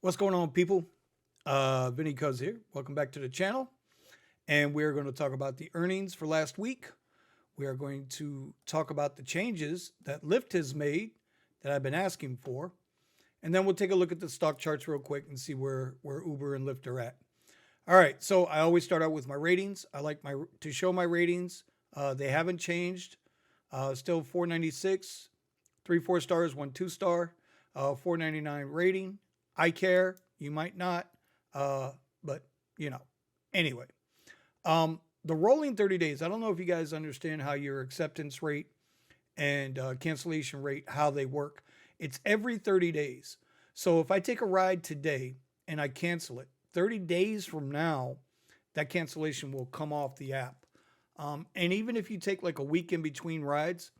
What's going on, people? Vinny Cuz here. Welcome back to the channel. And we're going to talk about the earnings for last week. We are going to talk about the changes that Lyft has made that I've been asking for. And then we'll take a look at the stock charts real quick and see where Uber and Lyft are at. All right, so I always start out with my ratings. I like to show my ratings. They haven't changed. Still 496, 3 4 stars, 1 2 star, 499 rating. I care. You might not, but you know. Anyway, the rolling 30 days. I don't know if you guys understand how your acceptance rate and cancellation rate, how they work. It's every 30 days. So if I take a ride today and I cancel it, 30 days from now, that cancellation will come off the app. And even if you take like a week in between rides,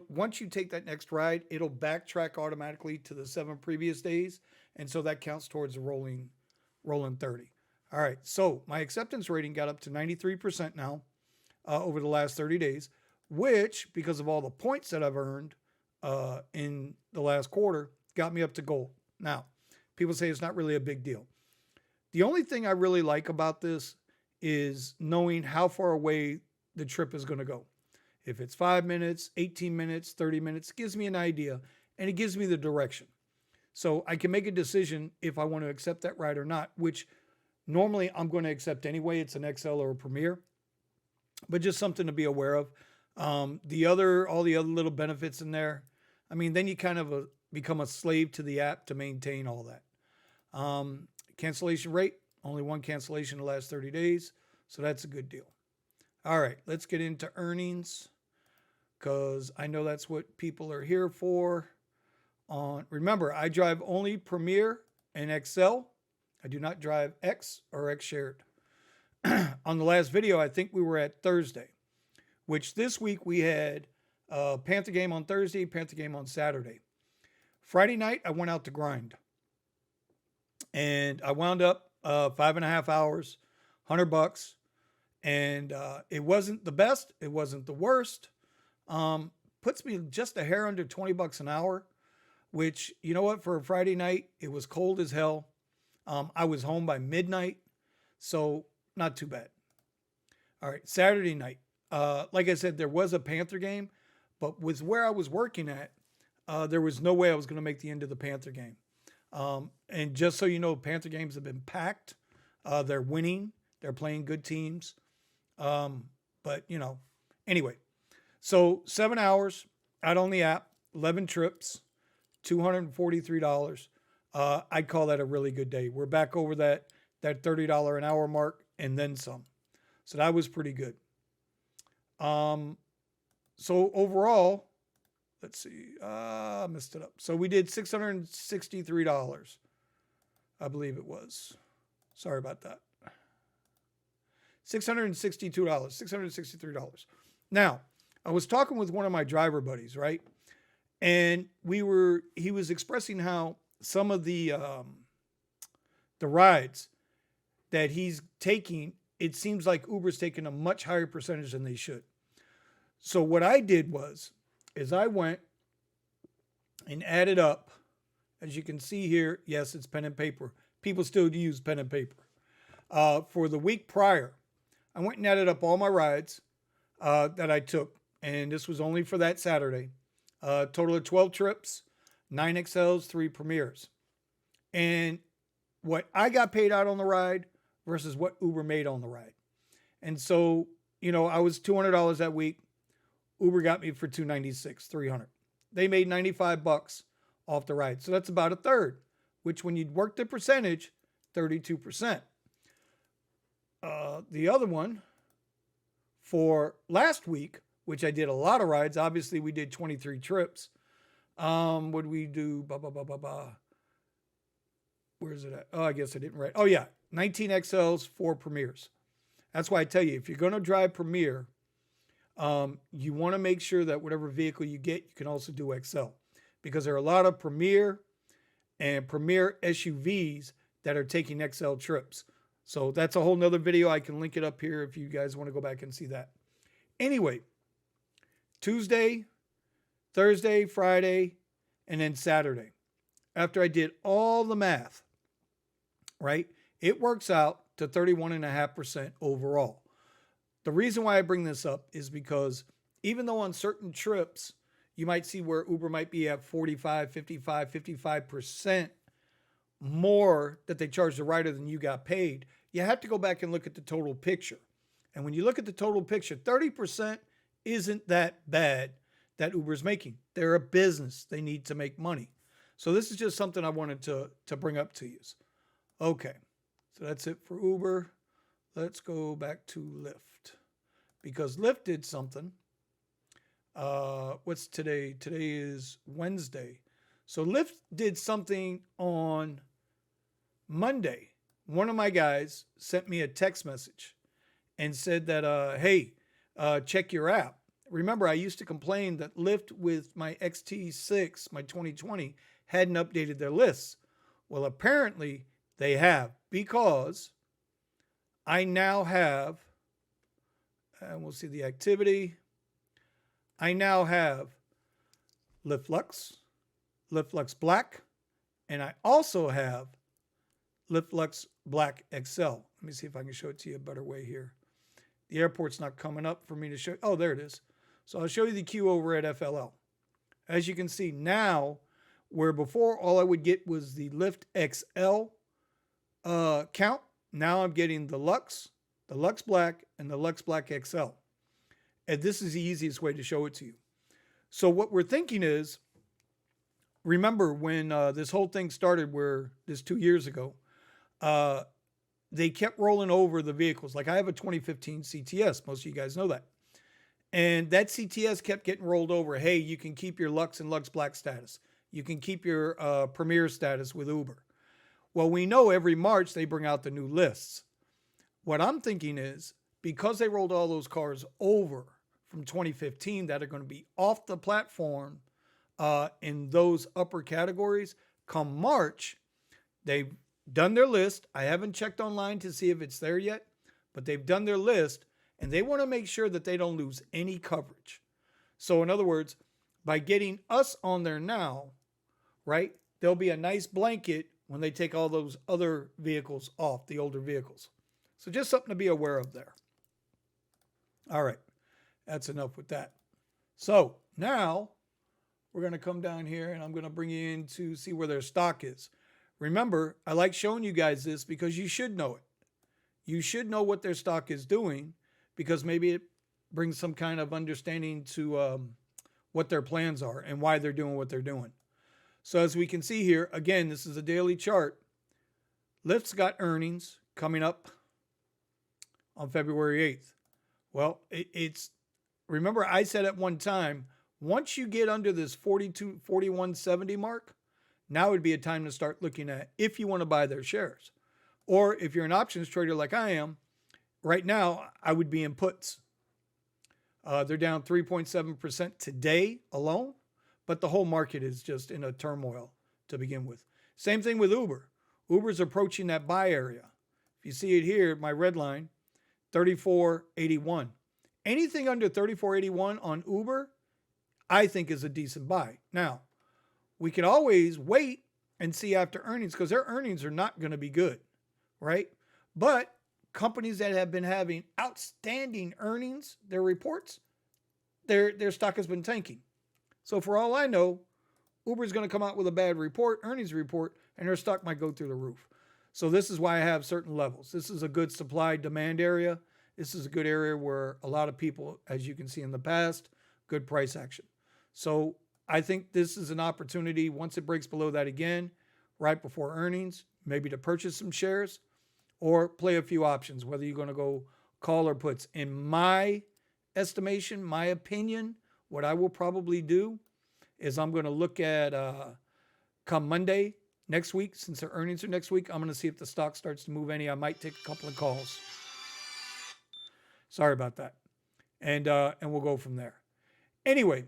once you take that next ride, it'll backtrack automatically to the 7 previous days. And so that counts towards the rolling 30. All right. So my acceptance rating got up to 93% now over the last 30 days, which, because of all the points that I've earned in the last quarter, got me up to gold. Now, people say it's not really a big deal. The only thing I really like about this is knowing how far away the trip is going to go. If it's 5 minutes, 18 minutes, 30 minutes, it gives me an idea and it gives me the direction. So I can make a decision if I want to accept that ride or not, which normally I'm going to accept anyway. It's an XL or a Premier, but just something to be aware of. All the other little benefits in there. I mean, then you kind of become a slave to the app to maintain all that. Cancellation rate, only one cancellation in the last 30 days. So that's a good deal. All right, let's get into earnings because I know that's what people are here for. Remember, I drive only Premier and XL. I do not drive X or X shared. On the last video, I think we were at Thursday, which this week we had Panther game on Thursday, Panther game on Saturday. Friday night, I went out to grind. And I wound up 5.5 hours, $100. And it wasn't the best. It wasn't the worst. Puts me just a hair under $20 an hour, which, you know what, for a Friday night, it was cold as hell. I was home by midnight, so not too bad. All right, Saturday night. Like I said, there was a Panther game, but with where I was working at, there was no way I was going to make the end of the Panther game. And just so you know, Panther games have been packed. They're winning. They're playing good teams. But, you know, anyway. So 7 hours out on the app, 11 trips, $243. I'd call that a really good day. We're back over that $30 an hour mark and then some. So that was pretty good. So overall, let's see, I messed it up. So we did $663, I believe it was. Sorry about that. $663. Now, I was talking with one of my driver buddies, right? And he was expressing how some of the rides that he's taking, it seems like Uber's taking a much higher percentage than they should. So what I did is I went and added up. As you can see here, yes, it's pen and paper. People still use pen and paper. For the week prior, I went and added up all my rides that I took, and this was only for that Saturday. Total of 12 trips, 9 XLs, 3 Premiers. And what I got paid out on the ride versus what Uber made on the ride. And so, you know, I was $200 that week. Uber got me for $296, $300. They made $95 off the ride. So that's about a third, which when you work the percentage, 32%. The other one for last week, which I did a lot of rides. Obviously, we did 23 trips. What did we do? Where is it at? Oh, I guess I didn't write. Oh, yeah. 19 XLs, 4 Premiers. That's why I tell you, if you're going to drive Premier, you want to make sure that whatever vehicle you get, you can also do XL. Because there are a lot of Premier and Premier SUVs that are taking XL trips. So that's a whole nother video. I can link it up here if you guys want to go back and see that. Anyway, Tuesday, Thursday, Friday, and then Saturday. After I did all the math, right? It works out to 31.5% overall. The reason why I bring this up is because even though on certain trips, you might see where Uber might be at 45, 55, 55% more that they charge the rider than you got paid, you have to go back and look at the total picture. And when you look at the total picture, 30% isn't that bad that Uber's making. They're a business. They need to make money. So this is just something I wanted to bring up to you. Okay, so that's it for Uber. Let's go back to Lyft because Lyft did something. What's today? Today is Wednesday. So Lyft did something on Monday. One of my guys sent me a text message and said that, hey, check your app. Remember, I used to complain that Lyft with my XT6, my 2020, hadn't updated their lists. Well, apparently they have, because I now have, and we'll see the activity, I now have Lyft Lux, Lyft Lux Black, and I also have Lyft Lux Black XL. Let me see if I can show it to you a better way here. The airport's not coming up for me to show. Oh, there it is. So I'll show you the queue over at FLL. As you can see now, where before all I would get was the Lyft XL count, now I'm getting the Lux Black, and the Lux Black XL. And this is the easiest way to show it to you. So what we're thinking is, remember when this whole thing started, where this 2 years ago, they kept rolling over the vehicles. Like I have a 2015 CTS. Most of you guys know that. And that CTS kept getting rolled over. Hey, you can keep your Lux and Lux Black status. You can keep your Premier status with Uber. Well, we know every March they bring out the new lists. What I'm thinking is, because they rolled all those cars over from 2015 that are going to be off the platform in those upper categories, come March, they've done their list. I haven't checked online to see if it's there yet, but they've done their list, and they want to make sure that they don't lose any coverage. So in other words, by getting us on there now, right, there'll be a nice blanket when they take all those other vehicles off, the older vehicles. So just something to be aware of there. All right, that's enough with that. So now we're going to come down here, and I'm going to bring you in to see where their stock is. Remember, I like showing you guys this because you should know it. You should know what their stock is doing, because maybe it brings some kind of understanding to what their plans are and why they're doing what they're doing. So as we can see here, again, this is a daily chart. Lyft's got earnings coming up on February 8th. Well, remember I said at one time, once you get under this 41.70 mark, now would be a time to start looking at if you want to buy their shares. Or if you're an options trader like I am, right now I would be in puts. They're down 3.7% today alone, but the whole market is just in a turmoil to begin with. Same thing with Uber. Uber's approaching that buy area. If you see it here, my red line, 34.81. Anything under 34.81 on Uber, I think is a decent buy. Now, we can always wait and see after earnings, because their earnings are not going to be good, right? But companies that have been having outstanding earnings, their reports, their stock has been tanking. So for all I know, Uber's going to come out with a bad earnings report, and their stock might go through the roof. So this is why I have certain levels. This is a good supply-demand area. This is a good area where a lot of people, as you can see in the past, good price action. So I think this is an opportunity, once it breaks below that again, right before earnings, maybe to purchase some shares or play a few options, whether you're going to go call or puts. In my estimation, my opinion, what I will probably do is I'm going to look at come Monday next week, since their earnings are next week, I'm going to see if the stock starts to move any. I might take a couple of calls. Sorry about that. And we'll go from there. Anyway,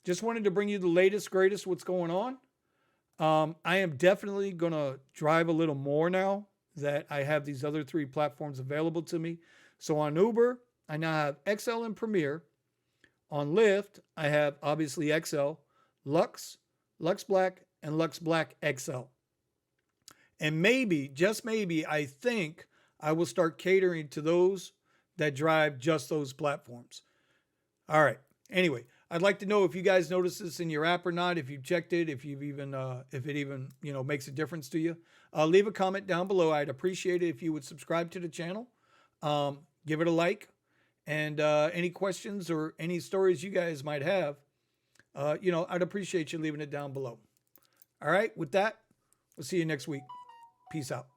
just wanted to bring you the latest, greatest, what's going on. I am definitely going to drive a little more now that I have these other three platforms available to me. So on Uber, I now have XL and Premier. On Lyft, I have obviously XL, Lux, Lux Black, and Lux Black XL. And maybe, just maybe, I think I will start catering to those that drive just those platforms. All right. Anyway, I'd like to know if you guys notice this in your app or not, if you've checked it, if you've even, if it even, makes a difference to you. Leave a comment down below. I'd appreciate it if you would subscribe to the channel. Give it a like. And any questions or any stories you guys might have, I'd appreciate you leaving it down below. All right. With that, we'll see you next week. Peace out.